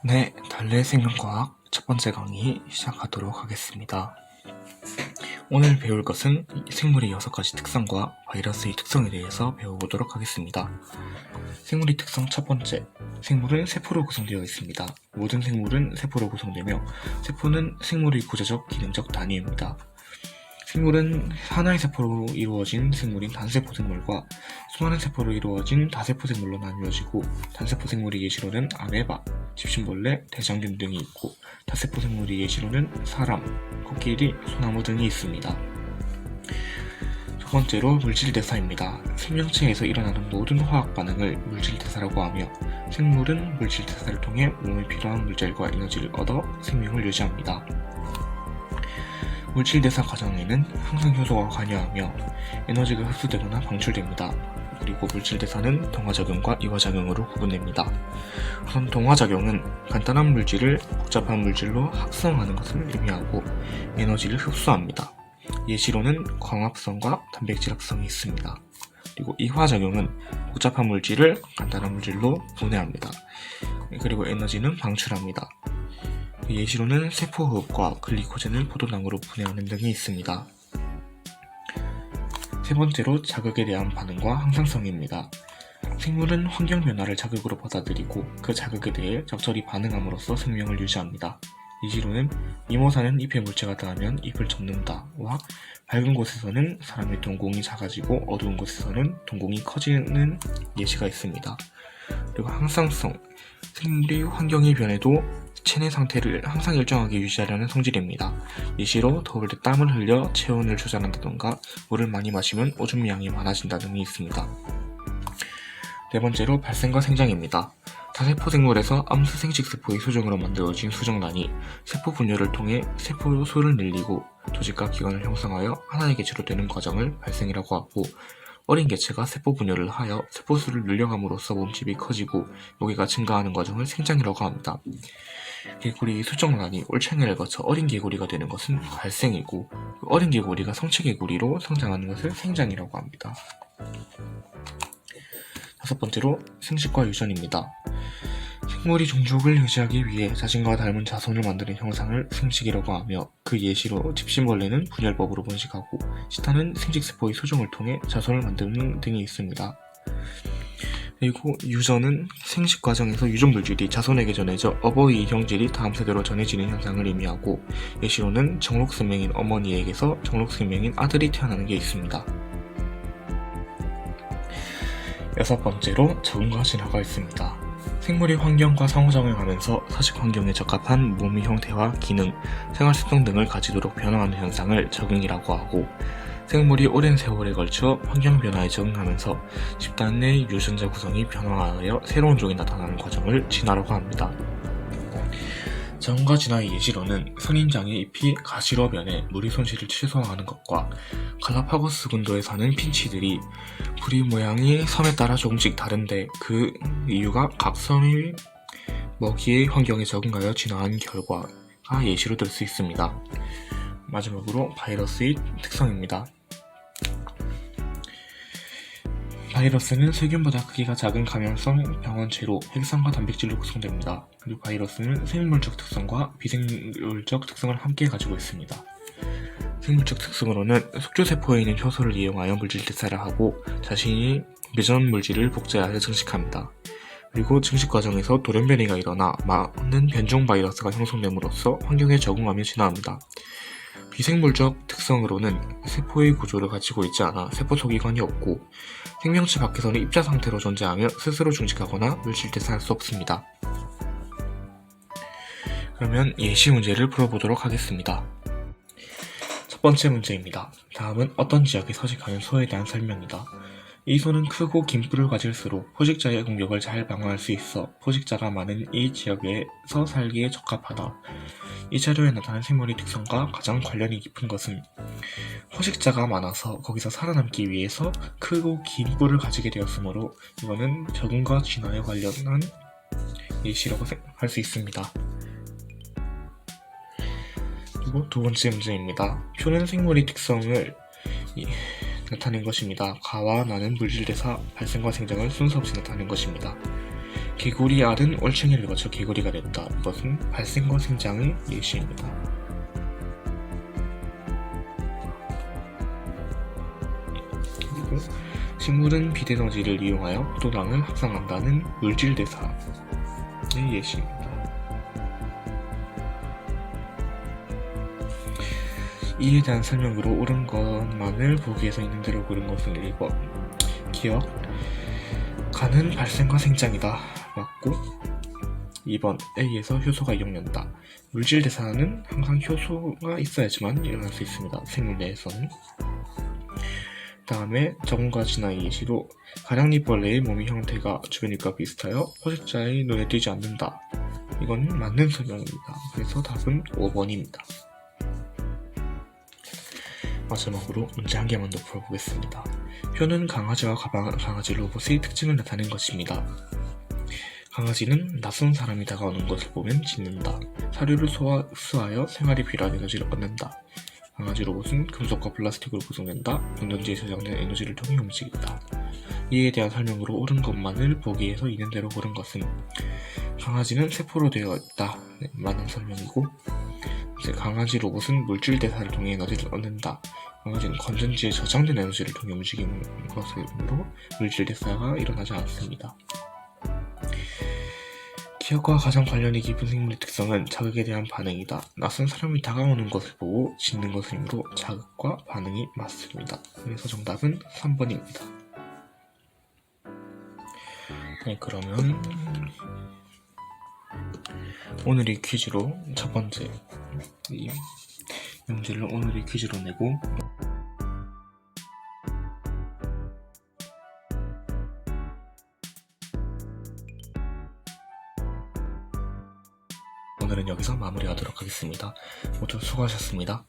네, 달래 생명과학 첫 번째 강의 시작하도록 하겠습니다. 오늘 배울 것은 생물의 6가지 특성과 바이러스의 특성에 대해서 배워보도록 하겠습니다. 생물의 특성 첫 번째, 생물은 세포로 구성되어 있습니다. 모든 생물은 세포로 구성되며 세포는 생물의 구조적, 기능적 단위입니다. 생물은 하나의 세포로 이루어진 생물인 단세포 생물과 수많은 세포로 이루어진 다세포 생물로 나뉘어지고, 단세포 생물의 예시로는 아메바, 집신벌레, 대장균 등이 있고, 다세포 생물의 예시로는 사람, 코끼리, 소나무 등이 있습니다. 두 번째로 물질대사입니다. 생명체에서 일어나는 모든 화학 반응을 물질대사라고 하며, 생물은 물질대사를 통해 몸에 필요한 물질과 에너지를 얻어 생명을 유지합니다. 물질대사 과정에는 항생효소가 관여하며 에너지가 흡수되거나 방출됩니다. 그리고 물질대사는 동화작용과 이화작용으로 구분됩니다. 우선 동화작용은 간단한 물질을 복잡한 물질로 합성하는 것을 의미하고 에너지를 흡수합니다. 예시로는 광합성과 단백질 합성이 있습니다. 그리고 이화작용은 복잡한 물질을 간단한 물질로 분해합니다. 그리고 에너지는 방출합니다. 예시로는 세포호흡과 글리코젠을 포도당으로 분해하는 등이 있습니다. 세 번째로 자극에 대한 반응과 항상성입니다. 생물은 환경 변화를 자극으로 받아들이고 그 자극에 대해 적절히 반응함으로써 생명을 유지합니다. 예시로는 이모사는 잎에 물체가 닿으면 잎을 접는다와 밝은 곳에서는 사람의 동공이 작아지고 어두운 곳에서는 동공이 커지는 예시가 있습니다. 그리고 항상성, 생물이 환경의 변해도 체내 상태를 항상 일정하게 유지하려는 성질입니다. 예시로 더울 때 땀을 흘려 체온을 조절한다던가 물을 많이 마시면 오줌 양이 많아진다 등이 있습니다. 네 번째로 발생과 생장입니다. 다세포 생물에서 암수 생식세포의 소정으로 만들어진 수정란이 세포 분열을 통해 세포 수를 늘리고 조직과 기관을 형성하여 하나의 개체로 되는 과정을 발생이라고 하고, 어린 개체가 세포 분열을 하여 세포 수를 늘려감으로써 몸집이 커지고 무게가 증가하는 과정을 생장이라고 합니다. 개구리의 수정란이 올챙이를 거쳐 어린 개구리가 되는 것은 발생이고, 어린 개구리가 성체 개구리로 성장하는 것을 생장이라고 합니다. 다섯 번째로 생식과 유전입니다. 생물이 종족을 유지하기 위해 자신과 닮은 자손을 만드는 형상을 생식이라고 하며, 그 예시로 집신벌레는 분열법으로 번식하고 시타는 생식세포의 수정을 통해 자손을 만드는 등이 있습니다. 그리고 유전은 생식 과정에서 유전 물질이 자손에게 전해져 어버이의 형질이 다음 세대로 전해지는 현상을 의미하고, 예시로는 정록생명인 어머니에게서 정록생명인 아들이 태어나는 게 있습니다. 여섯 번째로 적응과 진화가 있습니다. 생물이 환경과 상호작용하면서 서식 환경에 적합한 몸의 형태와 기능, 생활습성 등을 가지도록 변화하는 현상을 적응이라고 하고, 생물이 오랜 세월에 걸쳐 환경 변화에 적응하면서 집단 내 유전자 구성이 변화하여 새로운 종이 나타나는 과정을 진화라고 합니다. 적응과 진화의 예시로는 선인장의 잎이 가시로 변해 무리 손실을 최소화하는 것과, 갈라파고스 군도에 사는 핀치들이 부리 모양이 섬에 따라 조금씩 다른데 그 이유가 각 섬의 먹이의 환경에 적응하여 진화한 결과가 예시로 들 수 있습니다. 마지막으로 바이러스의 특성입니다. 바이러스는 세균보다 크기가 작은 감염성 병원체로 핵산과 단백질로 구성됩니다. 그리고 바이러스는 생물적 특성과 비생물적 특성을 함께 가지고 있습니다. 생물적 특성으로는 숙주세포에 있는 효소를 이용하여 물질대사를 하고 자신이 맺은 물질을 복제하여 증식합니다. 그리고 증식 과정에서 돌연변이가 일어나 많은 변종 바이러스가 형성됨으로써 환경에 적응하며 진화합니다. 비생물적 특성으로는 세포의 구조를 가지고 있지 않아 세포 소기관이 없고, 생명체 밖에서는 입자 상태로 존재하며 스스로 증식하거나 물질대사할 수 없습니다. 그러면 예시 문제를 풀어보도록 하겠습니다. 첫 번째 문제입니다. 다음은 어떤 지역에 서식하는 소에 대한 설명이다. 이 소는 크고 긴 뿔을 가질수록 포식자의 공격을 잘 방어할 수 있어 포식자가 많은 이 지역에서 살기에 적합하다. 이 자료에 나타난 생물의 특성과 가장 관련이 깊은 것은 포식자가 많아서 거기서 살아남기 위해서 크고 긴 뿔을 가지게 되었으므로 이거는 적응과 진화에 관련한 예시라고 할 수 있습니다. 그리고 두 번째 문제입니다. 표는 생물의 특성을 나타낸 것입니다. 가와 나는 물질대사, 발생과 생장을 순서 없이 나타낸 것입니다. 개구리 알은 올챙이를 거쳐 개구리가 됐다. 이것은 발생과 생장의 예시입니다. 그리고 식물은 빛에너지를 이용하여 포도당을 합성한다는 물질대사의 예시입니다. 이에 대한 설명으로 옳은 것만을 보기에서 있는 대로 고른 것은 1번 기억 간은 발생과 생장이다. 맞고 2번 A에서 효소가 이용된다. 물질 대사는 항상 효소가 있어야지만 일어날 수 있습니다. 생물 내에서는. 다음에 적은과 진화의 예시로 가량잎벌레의 몸의 형태가 주변잎과 비슷하여 포식자의 눈에 띄지 않는다. 이건 맞는 설명입니다. 그래서 답은 5번입니다. 마지막으로 문제 한 개만 더 풀어보겠습니다. 표는 강아지와 강아지 로봇의 특징을 나타낸 것입니다. 강아지는 낯선 사람이 다가오는 것을 보면 짖는다. 사료를 흡수하여 생활에 필요한 에너지를 얻는다. 강아지 로봇은 금속과 플라스틱으로 구성된다. 건전지에 저장된 에너지를 통해 움직인다. 이에 대한 설명으로 옳은 것만을 보기에서 있는 대로 고른 것은 강아지는 세포로 되어 있다. 네, 맞는 설명이고 강아지 로봇은 물질 대사를 통해 에너지를 얻는다. 강아지는 건전지에 저장된 에너지를 통해 움직이는 것으로 물질 대사가 일어나지 않습니다. 기억과 가장 관련이 깊은 생물의 특성은 자극에 대한 반응이다. 낯선 사람이 다가오는 것을 보고 짖는 것이므로 자극과 반응이 맞습니다. 그래서 정답은 3번입니다. 네, 그러면 오늘의 퀴즈로 첫 번째 이 문제를 오늘의 퀴즈로 내고 오늘은 여기서 마무리하도록 하겠습니다. 모두 수고하셨습니다.